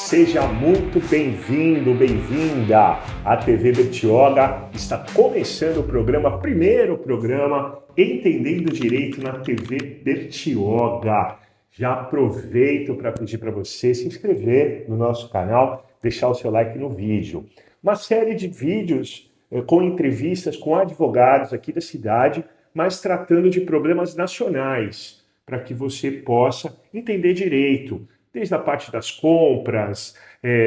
Seja muito bem-vindo, bem-vinda à TV Bertioga. Está começando o programa, primeiro programa Entendendo Direito na TV Bertioga. Já aproveito para pedir para você se inscrever no nosso canal, deixar o seu like no vídeo. Uma série de vídeos com entrevistas com advogados aqui da cidade, mas tratando de problemas nacionais, para que você possa entender direito, desde a parte das compras,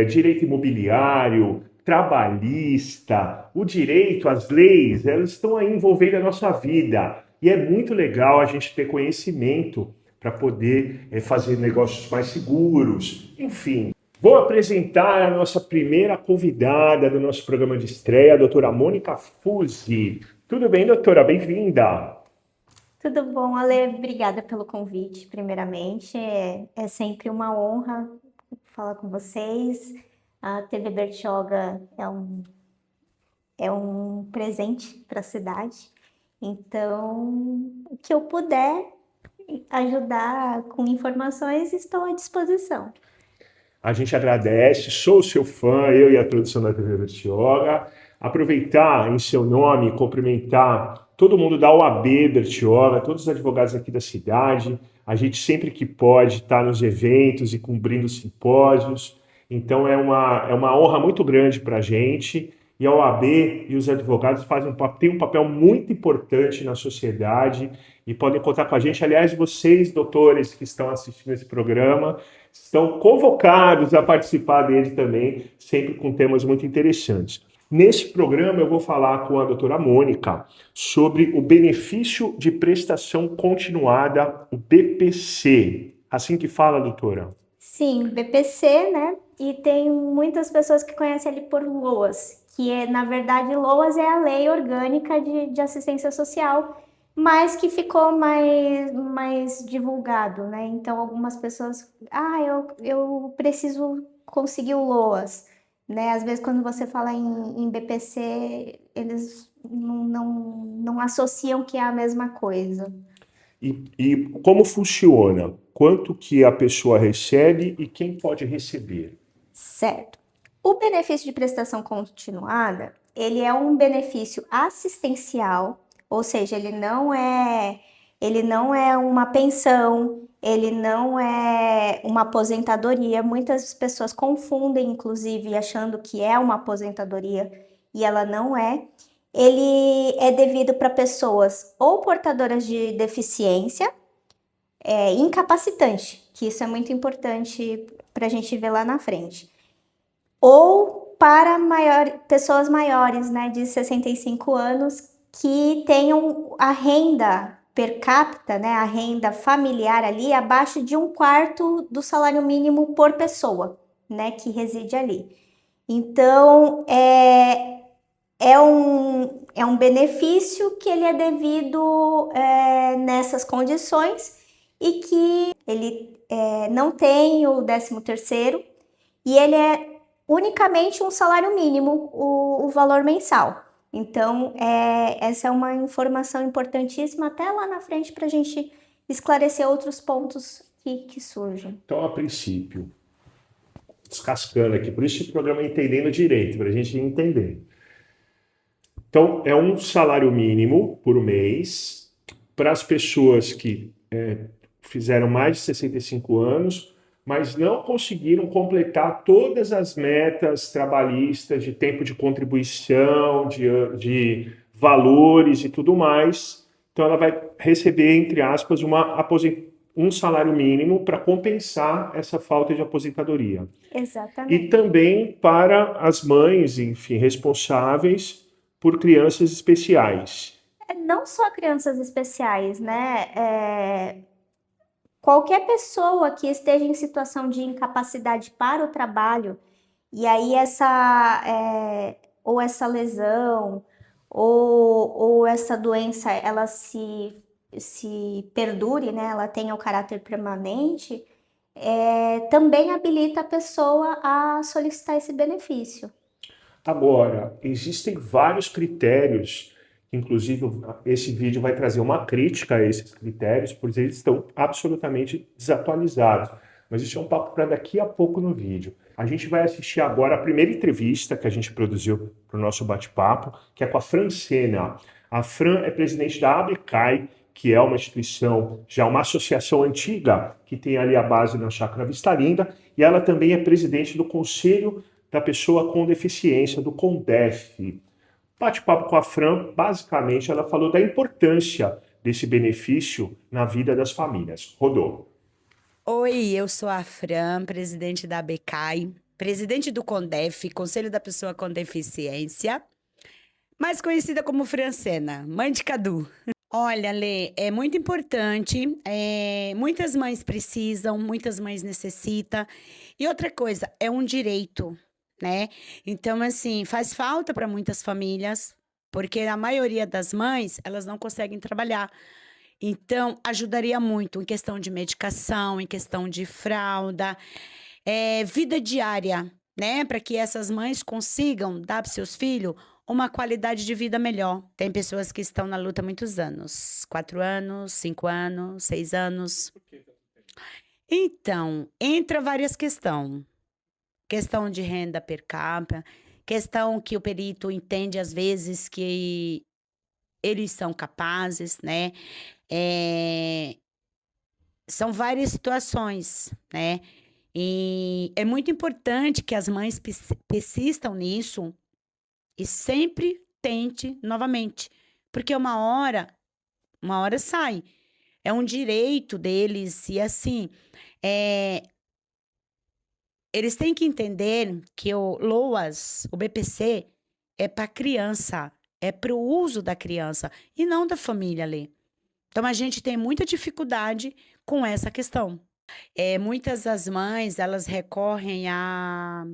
direito imobiliário, trabalhista, o direito, as leis, elas estão aí envolvendo a nossa vida. E é muito legal a gente ter conhecimento para poder fazer negócios mais seguros, enfim. Vou apresentar a nossa primeira convidada do nosso programa de estreia, a doutora Mônica Fuzzi. Tudo bem, doutora? Bem-vinda! Tudo bom, Ale? Obrigada pelo convite, primeiramente. É sempre uma honra falar com vocês. A TV Bertioga é um presente para a cidade. Então, o que eu puder ajudar com informações, estou à disposição. A gente agradece, sou seu fã, eu e a produção da TV Bertioga. Aproveitar em seu nome, cumprimentar todo mundo da OAB Bertioga, todos os advogados aqui da cidade. A gente sempre que pode está nos eventos e cumprindo simpósios. Então é uma honra muito grande para a gente. E a OAB e os advogados têm um papel muito importante na sociedade e podem contar com a gente. Aliás, vocês, doutores que estão assistindo esse programa, estão convocados a participar dele também, sempre com temas muito interessantes. Nesse programa eu vou falar com a doutora Mônica sobre o benefício de prestação continuada, o BPC. Assim que fala, doutora? Sim, BPC, né? E tem muitas pessoas que conhecem ele por LOAS, que na verdade, LOAS é a Lei Orgânica de Assistência Social, mas que ficou mais divulgado, né? Então, algumas pessoas, eu preciso conseguir o LOAS, né? Às vezes, quando você fala em BPC, eles não associam que é a mesma coisa. E como funciona? Quanto que a pessoa recebe e quem pode receber? Certo. O benefício de prestação continuada, ele é um benefício assistencial, ou seja, ele não é uma pensão, ele não é uma aposentadoria. Muitas pessoas confundem, inclusive, achando que é uma aposentadoria e ela não é. Ele é devido para pessoas ou portadoras de deficiência, incapacitante, que isso é muito importante para a gente ver lá na frente. Ou para pessoas maiores, né, de 65 anos, que tenham a renda per capita, né, a renda familiar ali, abaixo de 1/4 do salário mínimo por pessoa, né, que reside ali. Então, é um benefício que ele é devido nessas condições e que ele não tem o 13º e ele é unicamente um salário mínimo, o valor mensal. Então, essa é uma informação importantíssima até lá na frente para a gente esclarecer outros pontos que surgem. Então, a princípio, descascando aqui, por isso o programa Entendendo Direito, para a gente entender. Então, é um salário mínimo por mês para as pessoas que fizeram mais de 65 anos, mas não conseguiram completar todas as metas trabalhistas de tempo de contribuição, de valores e tudo mais. Então, ela vai receber, entre aspas, um salário mínimo para compensar essa falta de aposentadoria. Exatamente. E também para as mães, enfim, responsáveis por crianças especiais. Não só crianças especiais, né? Qualquer pessoa que esteja em situação de incapacidade para o trabalho, e aí ou essa lesão, ou essa doença, ela se perdure, né? Ela tenha o caráter permanente, também habilita a pessoa a solicitar esse benefício. Agora, existem vários critérios, inclusive esse vídeo vai trazer uma crítica a esses critérios, pois eles estão absolutamente desatualizados. mas isso é um papo para daqui a pouco no vídeo. A gente vai assistir agora a primeira entrevista que a gente produziu para o nosso bate-papo, que é com a Fran Sena. A Fran é presidente da ABCAI, que é uma instituição, já uma associação antiga, que tem ali a base na Chácara Vista Linda, e ela também é presidente do Conselho da Pessoa com Deficiência, do CONDEF. Bate-papo com a Fran, basicamente, ela falou da importância desse benefício na vida das famílias. Rodou. Oi, eu sou a Fran, presidente da ABCAI, presidente do CONDEF, Conselho da Pessoa com Deficiência, mais conhecida como Francena, mãe de Cadu. Olha, Lê, é muito importante, muitas mães precisam, muitas mães necessitam, e outra coisa, é um direito, né? Então, assim, faz falta para muitas famílias, porque a maioria das mães, elas não conseguem trabalhar. Então, ajudaria muito em questão de medicação, em questão de fralda, vida diária, né? Para que essas mães consigam dar para seus filhos uma qualidade de vida melhor. Tem pessoas que estão na luta há muitos anos, 4 anos, 5 anos, 6 anos. Então, entra várias questões. Questão de renda per capita, questão que o perito entende às vezes que eles são capazes, né? São várias situações, né? E é muito importante que as mães persistam nisso e sempre tente novamente, porque uma hora sai. É um direito deles e assim, eles têm que entender que o LOAS, o BPC, é para criança, é para o uso da criança e não da família ali. Então, a gente tem muita dificuldade com essa questão. Muitas das mães, elas recorrem à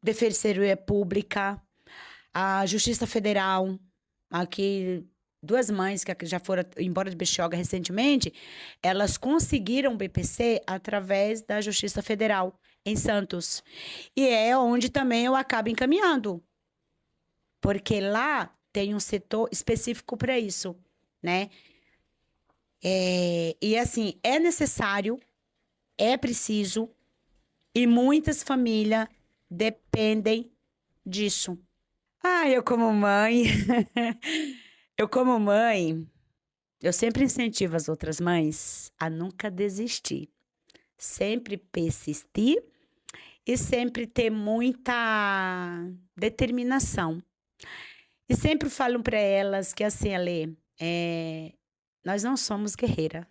Defensoria Pública, à Justiça Federal. Aqui, 2 mães que já foram embora de Bertioga recentemente, elas conseguiram o BPC através da Justiça Federal, em Santos. E é onde também eu acabo encaminhando, porque lá tem um setor específico para isso, né? E assim, é necessário, é preciso, e muitas famílias dependem disso. Eu como mãe, eu como mãe, eu sempre incentivo as outras mães a nunca desistir, sempre persistir e sempre ter muita determinação. E sempre falo para elas que assim, Alê, nós não somos guerreira.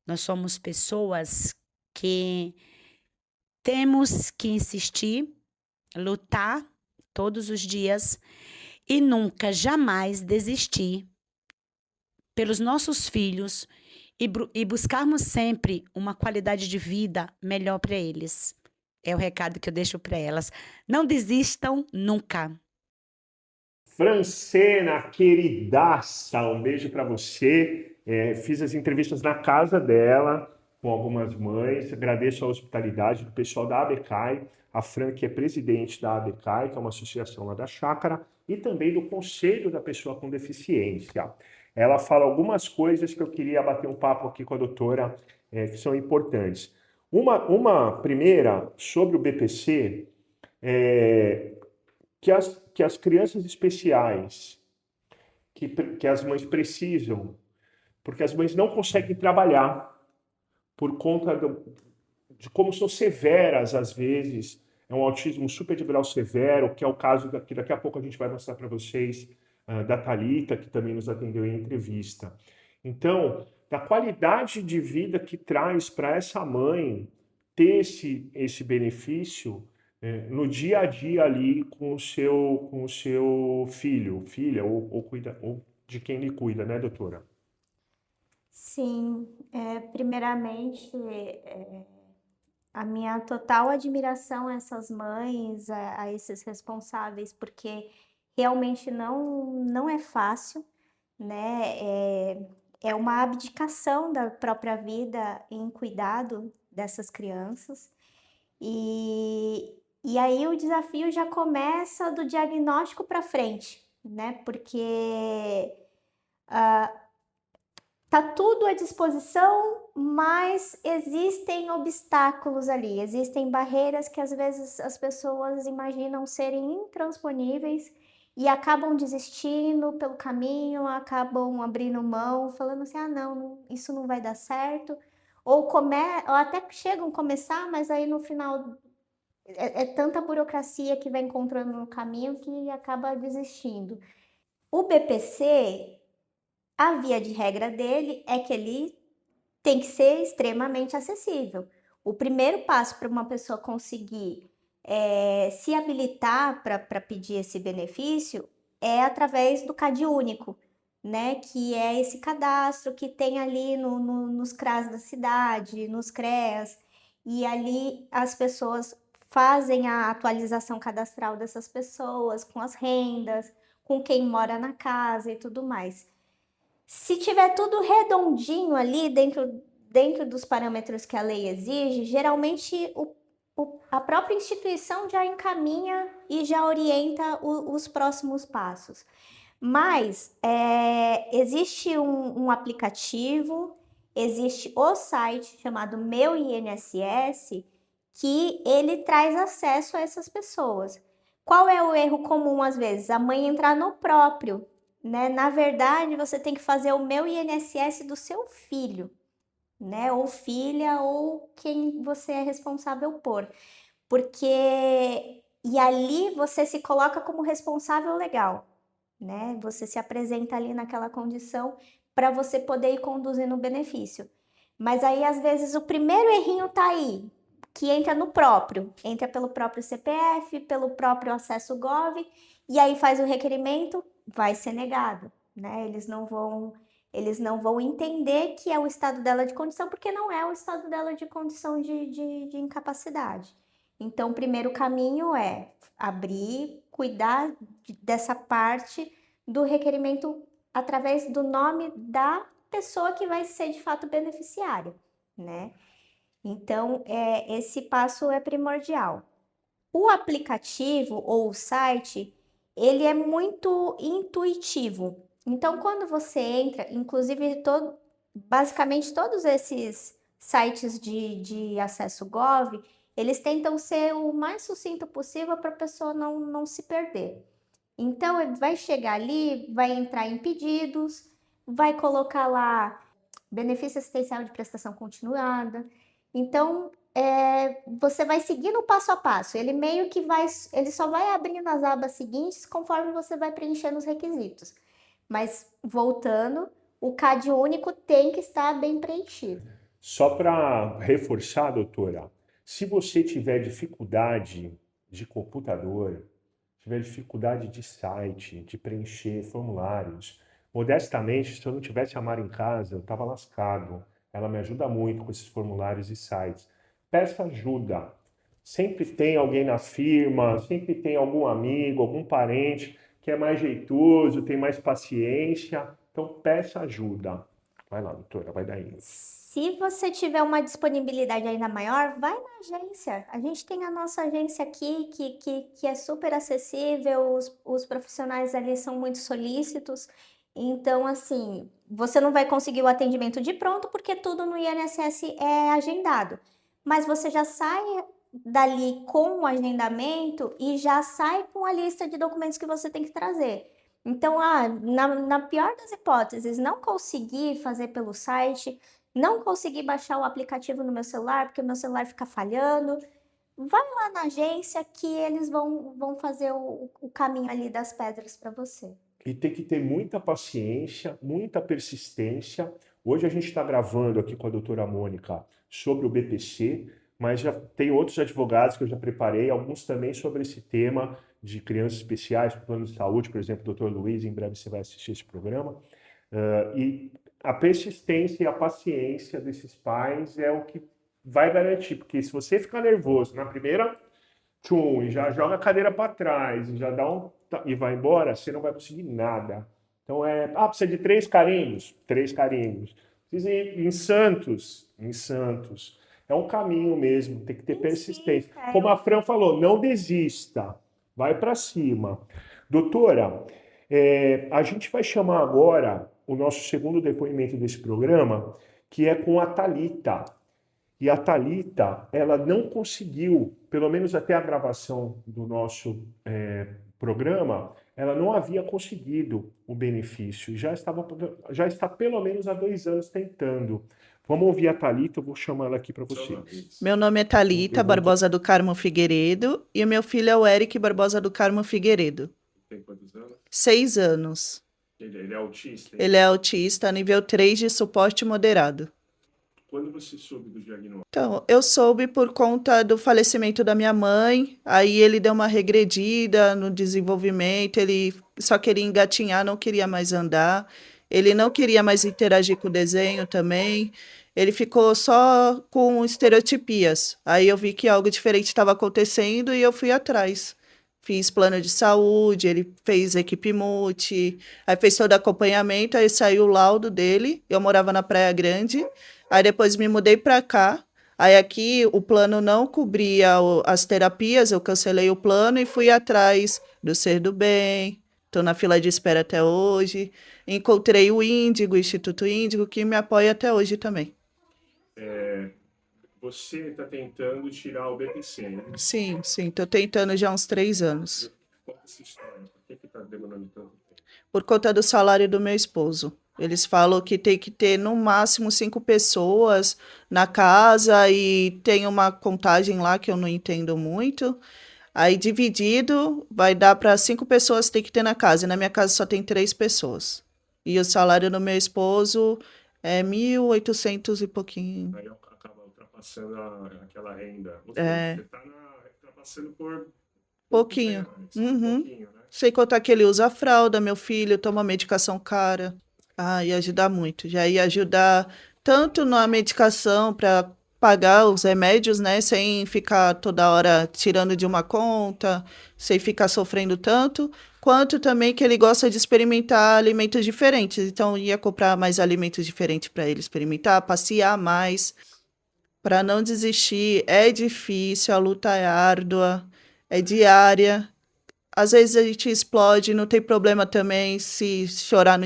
Nós somos pessoas que temos que insistir, lutar todos os dias e nunca, jamais desistir pelos nossos filhos e buscarmos sempre uma qualidade de vida melhor para eles. É o recado que eu deixo para elas. Não desistam nunca. Francena, queridaça, um beijo para você. Fiz as entrevistas na casa dela com algumas mães. Agradeço a hospitalidade do pessoal da ABCAI, a Fran, que é presidente da ABCAI, que é uma associação lá da Chácara, e também do Conselho da Pessoa com Deficiência. Ela fala algumas coisas que eu queria bater um papo aqui com a doutora, que são importantes. Uma primeira, sobre o BPC, que as crianças especiais, que as mães precisam, porque as mães não conseguem trabalhar por conta de como são severas, às vezes, é um autismo super de grau severo, que é o caso que daqui a pouco a gente vai mostrar para vocês, da Thalita, que também nos atendeu em entrevista. Então, da qualidade de vida que traz para essa mãe ter esse benefício no dia a dia ali com o seu filho, filha, ou de quem lhe cuida, né, doutora? Sim, primeiramente, a minha total admiração a essas mães, a esses responsáveis, porque realmente não é fácil, né? É uma abdicação da própria vida em cuidado dessas crianças. E aí o desafio já começa do diagnóstico para frente, né? Porque tá tudo à disposição, mas existem obstáculos ali, existem barreiras que às vezes as pessoas imaginam serem intransponíveis e acabam desistindo pelo caminho, acabam abrindo mão, falando assim, ah, não, isso não vai dar certo, ou até chegam a começar, mas aí no final é tanta burocracia que vai encontrando no caminho que acaba desistindo. O BPC, a via de regra dele é que ele tem que ser extremamente acessível. O primeiro passo para uma pessoa conseguir se habilitar para pedir esse benefício é através do CAD único, né? Que é esse cadastro que tem ali nos CRAS da cidade, nos CREAS, e ali as pessoas fazem a atualização cadastral dessas pessoas, com as rendas, com quem mora na casa e tudo mais. Se tiver tudo redondinho ali dentro dos parâmetros que a lei exige, geralmente a própria instituição já encaminha e já orienta os próximos passos. Mas existe um aplicativo, existe o site chamado Meu INSS, que ele traz acesso a essas pessoas. Qual é o erro comum às vezes? A mãe entrar no próprio, né? Na verdade, você tem que fazer o Meu INSS do seu filho, né? Ou filha, ou quem você é responsável por. E ali você se coloca como responsável legal, né? Você se apresenta ali naquela condição para você poder ir conduzindo o benefício. Mas aí, às vezes, o primeiro errinho tá aí, que entra pelo próprio CPF, pelo próprio acesso Gov, e aí faz o requerimento, vai ser negado, né? Eles não vão entender que é o estado dela de condição, porque não é o estado dela de condição de incapacidade. Então, o primeiro caminho é cuidar dessa parte do requerimento através do nome da pessoa que vai ser de fato beneficiária, né? Então, esse passo é primordial. O aplicativo ou o site, ele é muito intuitivo. Então, quando você entra, inclusive basicamente todos esses sites de acesso Gov, eles tentam ser o mais sucinto possível para a pessoa não se perder. Então, ele vai chegar ali, vai entrar em pedidos, vai colocar lá benefício assistencial de prestação continuada. Então, você vai seguindo o passo a passo. Ele só vai abrindo as abas seguintes conforme você vai preenchendo os requisitos. Mas, voltando, o CAD único tem que estar bem preenchido. Só para reforçar, doutora, se você tiver dificuldade de computador, tiver dificuldade de site, de preencher formulários, modestamente, se eu não tivesse a Mara em casa, eu estava lascado. Ela me ajuda muito com esses formulários e sites. Peça ajuda. Sempre tem alguém na firma, sempre tem algum amigo, algum parente que é mais jeitoso, tem mais paciência. Então, peça ajuda. Vai lá, doutora, vai daí. Se você tiver uma disponibilidade ainda maior, vai na agência. A gente tem a nossa agência aqui que é super acessível, os profissionais ali são muito solícitos. Então, assim, você não vai conseguir o atendimento de pronto porque tudo no INSS é agendado. Mas você já sai dali com o agendamento e já sai com a lista de documentos que você tem que trazer. Então, na pior das hipóteses, não conseguir fazer pelo site, não consegui baixar o aplicativo no meu celular, porque o meu celular fica falhando, vai lá na agência que eles vão fazer o caminho ali das pedras para você. E tem que ter muita paciência, muita persistência. Hoje a gente está gravando aqui com a doutora Mônica sobre o BPC, mas já tem outros advogados que eu já preparei, alguns também sobre esse tema de crianças especiais, plano de saúde, por exemplo, o doutor Luiz, em breve você vai assistir esse programa. E a persistência e a paciência desses pais é o que vai garantir, porque se você ficar nervoso na primeira e já joga a cadeira para trás e já dá e vai embora, você não vai conseguir nada. Então precisa de 3 carimbos, 3 carimbos. Precisa ir em Santos. É um caminho mesmo, tem que ter persistência. Como a Fran falou, não desista, vai para cima. Doutora, a gente vai chamar agora o nosso segundo depoimento desse programa, que é com a Thalita. E a Thalita, ela não conseguiu, pelo menos até a gravação do nosso programa, ela não havia conseguido o benefício. Já está pelo menos há 2 anos tentando. Vamos ouvir a Thalita, eu vou chamar ela aqui para vocês. Meu nome é Thalita Barbosa do Carmo Figueiredo e o meu filho é o Eric Barbosa do Carmo Figueiredo. Tem quantos anos? 6 anos. Ele é autista? Ele é autista, nível 3 de suporte moderado. Quando você soube do diagnóstico? Então, eu soube por conta do falecimento da minha mãe, aí ele deu uma regredida no desenvolvimento, ele só queria engatinhar, não queria mais andar, ele não queria mais interagir com o desenho também, ele ficou só com estereotipias. Aí eu vi que algo diferente estava acontecendo e eu fui atrás. Fiz plano de saúde, ele fez equipe multi, aí fez todo acompanhamento, aí saiu o laudo dele, eu morava na Praia Grande, aí depois me mudei para cá, aí aqui o plano não cobria as terapias, eu cancelei o plano e fui atrás do Ser do Bem, estou na fila de espera até hoje, encontrei o Índigo, o Instituto Índigo, que me apoia até hoje também. Você está tentando tirar o BPC, né? Sim, estou tentando já há uns 3 anos. Qual é essa história? Por que está demorando tanto tempo? Por conta do salário do meu esposo. Eles falam que tem que ter no máximo 5 pessoas na casa e tem uma contagem lá que eu não entendo muito. Aí dividido vai dar para 5 pessoas tem que ter na casa. E na minha casa só tem 3 pessoas. E o salário do meu esposo é 1.800 e pouquinho. Aí acaba ultrapassando aquela renda. Você está ultrapassando por pouquinho. Pouquinho, né? Sem contar que ele usa fralda, meu filho toma medicação cara. Ah, ia ajudar muito. Já ia ajudar tanto na medicação para pagar os remédios, né? Sem ficar toda hora tirando de uma conta, sem ficar sofrendo tanto, quanto também que ele gosta de experimentar alimentos diferentes. Então, ia comprar mais alimentos diferentes para ele experimentar, passear mais, para não desistir. É difícil, a luta é árdua, é diária. Às vezes a gente explode, não tem problema também se chorar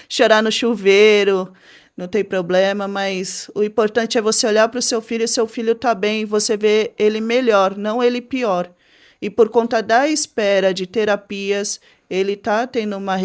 chorar no chuveiro, não tem problema, mas o importante é você olhar para o seu filho tá bem, você vê ele melhor, não ele pior. E por conta da espera de terapias, ele tá tendo uma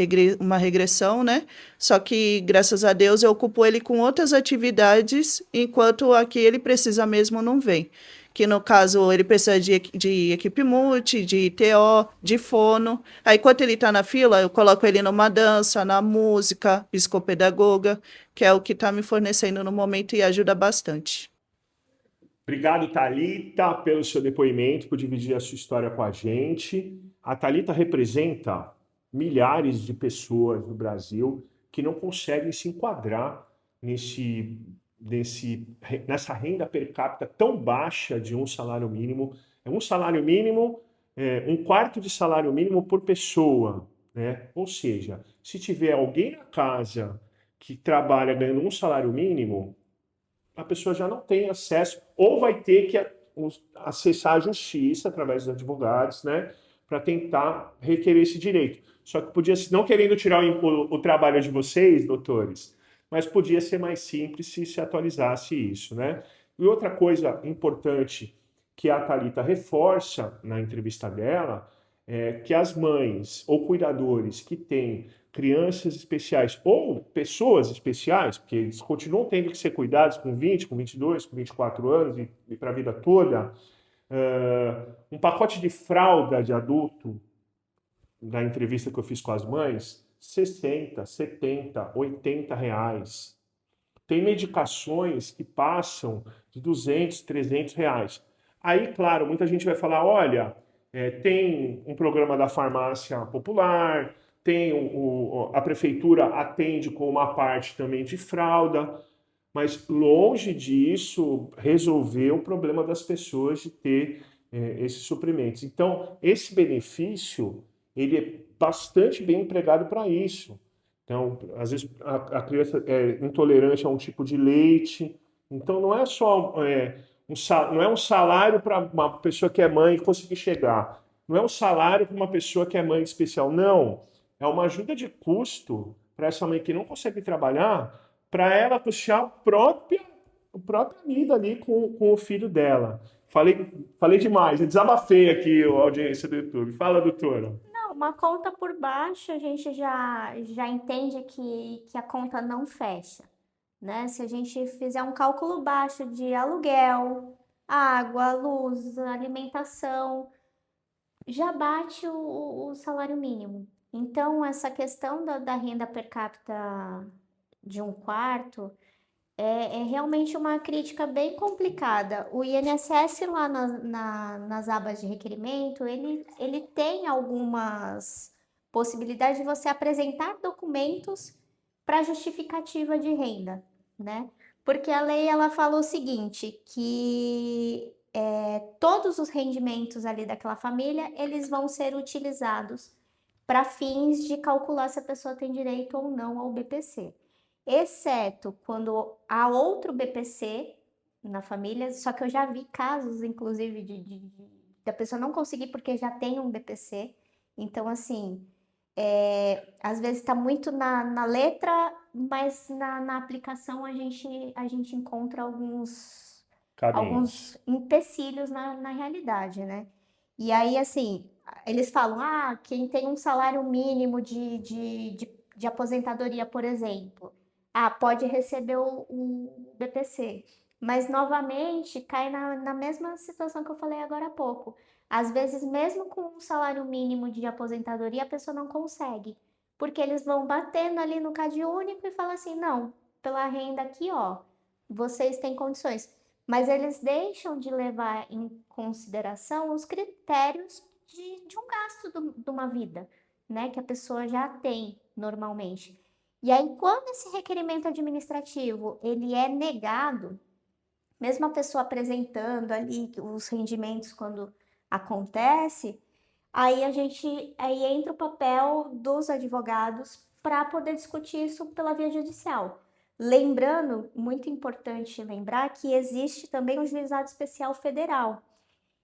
regressão, né? Só que, graças a Deus, eu ocupo ele com outras atividades, enquanto aqui ele precisa mesmo não vem. Que no caso ele precisa de equipe multi, de TO, de fono. Aí enquanto ele está na fila, eu coloco ele numa dança, na música, psicopedagoga, que é o que está me fornecendo no momento e ajuda bastante. Obrigado, Thalita, pelo seu depoimento, por dividir a sua história com a gente. A Thalita representa milhares de pessoas no Brasil que não conseguem se enquadrar nessa renda per capita tão baixa de um salário mínimo. É um salário mínimo, 1/4 de salário mínimo por pessoa, né? Ou seja, se tiver alguém na casa que trabalha ganhando um salário mínimo, a pessoa já não tem acesso, ou vai ter que acessar a justiça através dos advogados, né? Para tentar requerer esse direito. Só que podia, não querendo tirar o trabalho de vocês, doutores, mas podia ser mais simples se se atualizasse isso, né? E outra coisa importante que a Thalita reforça na entrevista dela é que as mães ou cuidadores que têm crianças especiais ou pessoas especiais, porque eles continuam tendo que ser cuidados com 20, com 22, com 24 anos e para a vida toda, um pacote de fralda de adulto, na entrevista que eu fiz com as mães, 60, 70, 80 reais. Tem medicações que passam de 200, 300 reais. Aí, claro, muita gente vai falar, olha, tem um programa da farmácia popular, tem a prefeitura atende com uma parte também de fralda, mas longe disso resolver o problema das pessoas de ter esses suprimentos. Então, esse benefício, ele é bastante bem empregado para isso. Então, às vezes a criança é intolerante a um tipo de leite. Então, não é só não é um salário para uma pessoa que é mãe conseguir chegar. Não é um salário para uma pessoa que é mãe especial. Não. é uma ajuda de custo para essa mãe que não consegue trabalhar, para ela puxar a própria vida ali com o filho dela. Falei demais, eu desabafei aqui a audiência do YouTube. Fala, doutora. Não, uma conta por baixo, a gente já entende que a conta não fecha, né? Se a gente fizer um cálculo baixo de aluguel, água, luz, alimentação, já bate o salário mínimo. Então, essa questão da renda per capita de um quarto é realmente uma crítica bem complicada. O INSS lá nas abas de requerimento, ele tem algumas possibilidades de você apresentar documentos para justificativa de renda, né? Porque a lei ela fala o seguinte, que todos os rendimentos ali daquela família, eles vão ser utilizados para fins de calcular se a pessoa tem direito ou não ao BPC. Exceto quando há outro BPC na família, só que eu já vi casos, inclusive, da pessoa não conseguir porque já tem um BPC. Então, assim, às vezes está muito na letra, mas na aplicação a gente encontra alguns Caminhos. empecilhos na realidade, né? E aí, assim, eles falam, quem tem um salário mínimo de aposentadoria, por exemplo, pode receber o BPC. Mas, novamente, cai na mesma situação que eu falei agora há pouco. Às vezes, mesmo com um salário mínimo de aposentadoria, a pessoa não consegue. Porque eles vão batendo ali no CadÚnico e falam assim, não, pela renda aqui, ó, vocês têm condições. Mas eles deixam de levar em consideração os critérios de um gasto de uma vida, né? Que a pessoa já tem normalmente. E aí, quando esse requerimento administrativo ele é negado, mesmo a pessoa apresentando ali os rendimentos quando acontece, aí entra o papel dos advogados para poder discutir isso pela via judicial. Lembrando, muito importante lembrar que existe também um juizado especial federal.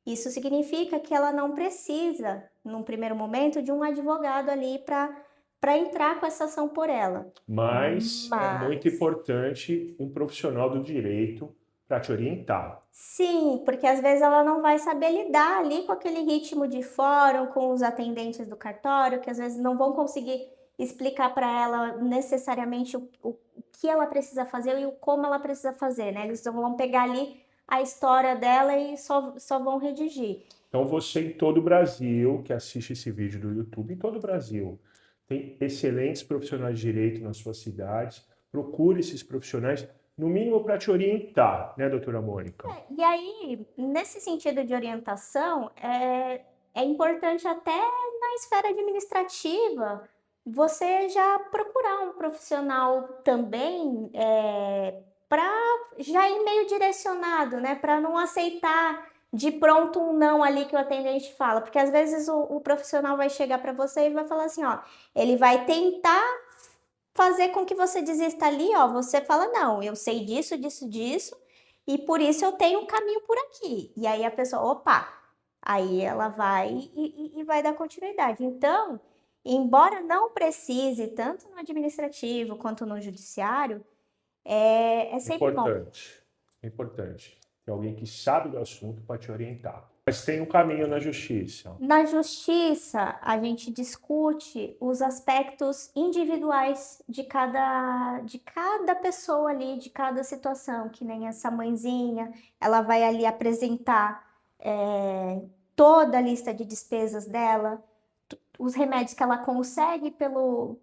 Isso significa que ela não precisa, num primeiro momento, de um advogado ali para entrar com essa ação por ela. Mas é muito importante um profissional do direito para te orientar. Sim, porque às vezes ela não vai saber lidar ali com aquele ritmo de fórum, com os atendentes do cartório, que às vezes não vão conseguir explicar para ela necessariamente o que ela precisa fazer e o como ela precisa fazer, né? Eles vão pegar ali a história dela e só vão redigir. Então você em todo o Brasil, que assiste esse vídeo do YouTube, em todo o Brasil, tem excelentes profissionais de direito nas suas cidades, procure esses profissionais, no mínimo para te orientar, né, doutora Mônica? E aí, nesse sentido de orientação, é importante até na esfera administrativa, você já procurar um profissional também para já ir meio direcionado, né? Para não aceitar de pronto um não ali que o atendente fala. Porque às vezes o profissional vai chegar para você e vai falar assim, ó, ele vai tentar fazer com que você desista ali, ó, você fala, não, eu sei disso, e por isso eu tenho um caminho por aqui. E aí a pessoa, opa, aí ela vai e vai dar continuidade. Então, embora não precise, tanto no administrativo quanto no judiciário, é sempre bom. É importante. Tem alguém que sabe do assunto para te orientar. Mas tem um caminho na justiça. Na justiça, a gente discute os aspectos individuais de cada pessoa ali, de cada situação, que nem essa mãezinha, ela vai ali apresentar toda a lista de despesas dela, os remédios que ela consegue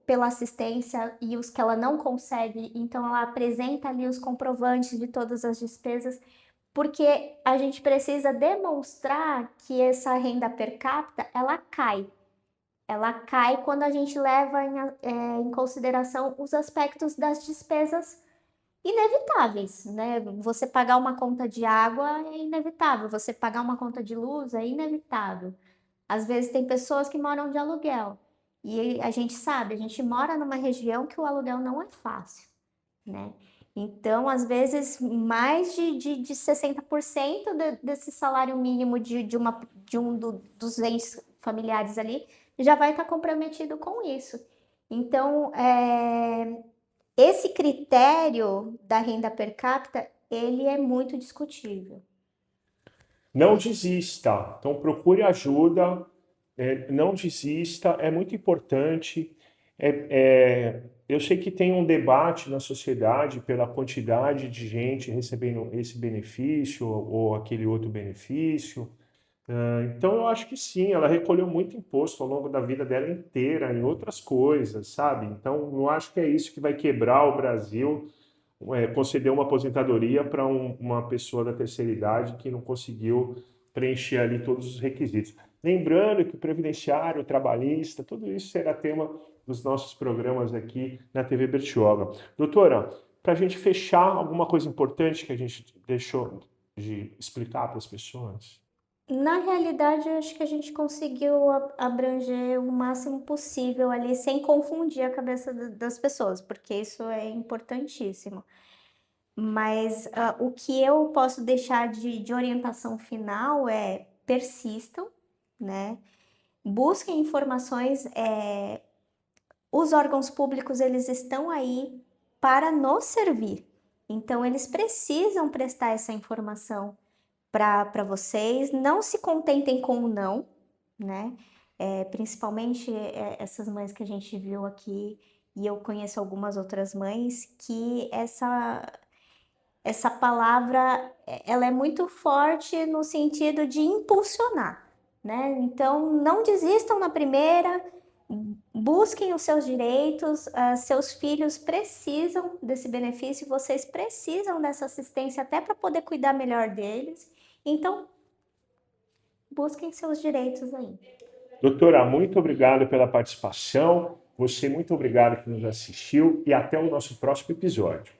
pela assistência e os que ela não consegue, então ela apresenta ali os comprovantes de todas as despesas, porque a gente precisa demonstrar que essa renda per capita, ela cai. Ela cai quando a gente leva em consideração os aspectos das despesas inevitáveis, né? Você pagar uma conta de água é inevitável, você pagar uma conta de luz é inevitável. Às vezes tem pessoas que moram de aluguel e a gente sabe, a gente mora numa região que o aluguel não é fácil, né? Então, às vezes, mais de 60% desse salário mínimo de um dos entes familiares ali já vai estar comprometido com isso. Então, esse critério da renda per capita, ele é muito discutível. Não desista. Então procure ajuda. Não desista. É muito importante. Eu sei que tem um debate na sociedade pela quantidade de gente recebendo esse benefício ou aquele outro benefício. Então eu acho que sim, ela recolheu muito imposto ao longo da vida dela inteira em outras coisas, sabe? Então eu acho que é isso que vai quebrar o Brasil, conceder uma aposentadoria para uma pessoa da terceira idade que não conseguiu preencher ali todos os requisitos. Lembrando que o previdenciário, o trabalhista, tudo isso será tema dos nossos programas aqui na TV Bertioga. Doutora, para a gente fechar, alguma coisa importante que a gente deixou de explicar para as pessoas? Na realidade, eu acho que a gente conseguiu abranger o máximo possível ali, sem confundir a cabeça das pessoas, porque isso é importantíssimo. Mas o que eu posso deixar de orientação final é persistam, né? Busquem informações. Os órgãos públicos, eles estão aí para nos servir. Então, eles precisam prestar essa informação para vocês. Não se contentem com o não, né? Principalmente essas mães que a gente viu aqui, e eu conheço algumas outras mães, que essa palavra, ela é muito forte no sentido de impulsionar, né? Então, não desistam na primeira, busquem os seus direitos, seus filhos precisam desse benefício, vocês precisam dessa assistência até para poder cuidar melhor deles. Então, busquem seus direitos aí. Doutora, muito obrigado pela participação. Você, muito obrigado que nos assistiu e até o nosso próximo episódio.